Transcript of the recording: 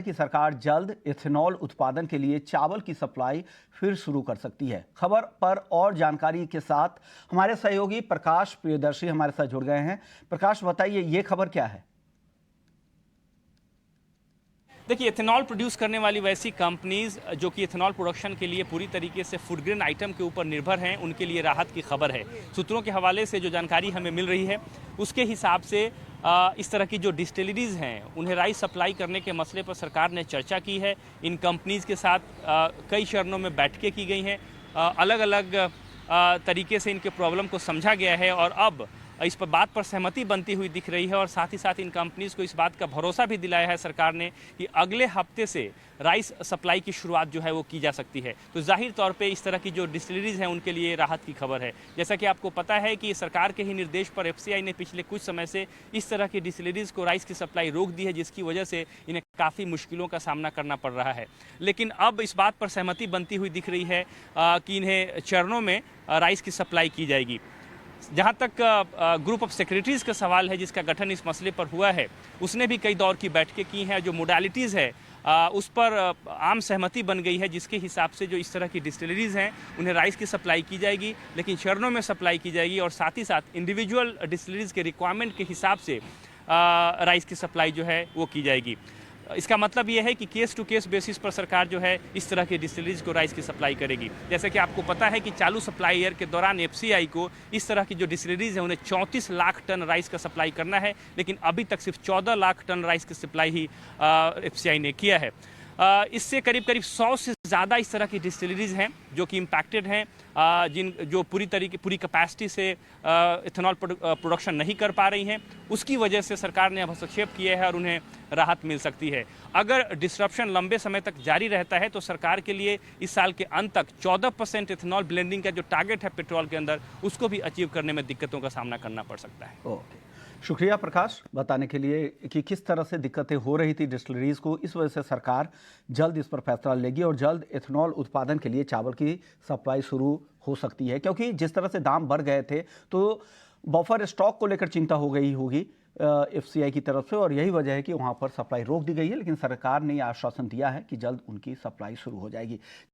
कि सरकार जल्द इथेनॉल उत्पादन के लिए चावल की सप्लाई फिर शुरू कर सकती है। खबर पर और जानकारी के साथ हमारे सहयोगी प्रकाश प्रियदर्शी हमारे साथ जुड़ गए हैं। प्रकाश, बताइए ये खबर क्या है? देखिए, इथेनॉल प्रोड्यूस करने वाली वैसी कंपनीज जो कि इथेनॉल प्रोडक्शन के लिए पूरी तरीके से फूड ग्रेन आइटम के ऊपर निर्भर हैं, उनके लिए राहत की खबर है। सूत्रों के हवाले से जो जानकारी हमें मिल रही है उसके हिसाब से इस तरह की जो डिस्टिलरीज हैं उन्हें राइस सप्लाई करने के मसले पर सरकार ने चर्चा की है। इन कंपनीज के साथ कई चरणों में बैठकें की गई हैं, अलग अलग तरीके से इनके प्रॉब्लम को समझा गया है और अब इस पर बात पर सहमति बनती हुई दिख रही है। और साथ ही साथ इन कंपनीज़ को इस बात का भरोसा भी दिलाया है सरकार ने कि अगले हफ्ते से राइस सप्लाई की शुरुआत जो है वो की जा सकती है। तो जाहिर तौर पे इस तरह की जो डिस्टिलरीज हैं उनके लिए राहत की खबर है। जैसा कि आपको पता है कि सरकार के ही निर्देश पर एफसीआई ने पिछले कुछ समय से इस तरह की डिस्टिलरीज को राइस की सप्लाई रोक दी है, जिसकी वजह से इन्हें काफ़ी मुश्किलों का सामना करना पड़ रहा है। लेकिन अब इस बात पर सहमति बनती हुई दिख रही है कि इन्हें चरणों में राइस की सप्लाई की जाएगी। जहाँ तक ग्रुप ऑफ सेक्रेटरीज़ का सवाल है जिसका गठन इस मसले पर हुआ है, उसने भी कई दौर की बैठकें की हैं। जो मोडालिटीज़ है उस पर आम सहमति बन गई है, जिसके हिसाब से जो इस तरह की डिस्टिलरीज़ हैं उन्हें राइस की सप्लाई की जाएगी, लेकिन चरणों में सप्लाई की जाएगी और साथ ही साथ इंडिविजुअल डिस्टिलरीज़ के रिक्वायरमेंट के हिसाब से राइस की सप्लाई जो है वो की जाएगी। इसका मतलब ये है कि केस टू केस बेसिस पर सरकार जो है इस तरह की डिस्टिलरीज को राइस की सप्लाई करेगी। जैसे कि आपको पता है कि चालू सप्लाई ईयर के दौरान एफसीआई को इस तरह की जो डिस्टिलरीज हैं उन्हें 34 लाख टन राइस का सप्लाई करना है, लेकिन अभी तक सिर्फ 14 लाख टन राइस की सप्लाई ही एफसीआई ने किया है। इससे करीब करीब 100 से ज़्यादा इस तरह की डिस्टिलरीज हैं जो कि इम्पैक्टेड हैं, जो पूरी कैपेसिटी से इथेनॉल प्रोडक्शन नहीं कर पा रही हैं। उसकी वजह से सरकार ने अब हस्तक्षेप किया है और उन्हें राहत मिल सकती है। अगर डिस्रप्शन लंबे समय तक जारी रहता है तो सरकार के लिए इस साल के अंत तक 14% इथेनॉल ब्लेंडिंग का जो टारगेट है पेट्रोल के अंदर, उसको भी अचीव करने में दिक्कतों का सामना करना पड़ सकता है। ओके, शुक्रिया प्रकाश बताने के लिए कि किस तरह से दिक्कतें हो रही थी डिस्टिलरीज को। इस वजह से सरकार जल्द इस पर फैसला लेगी और जल्द इथेनॉल उत्पादन के लिए चावल की सप्लाई शुरू हो सकती है, क्योंकि जिस तरह से दाम बढ़ गए थे तो बफर स्टॉक को लेकर चिंता हो गई होगी एफसीआई की तरफ से, और यही वजह है कि वहां पर सप्लाई रोक दी गई है। लेकिन सरकार ने यह आश्वासन दिया है कि जल्द उनकी सप्लाई शुरू हो जाएगी।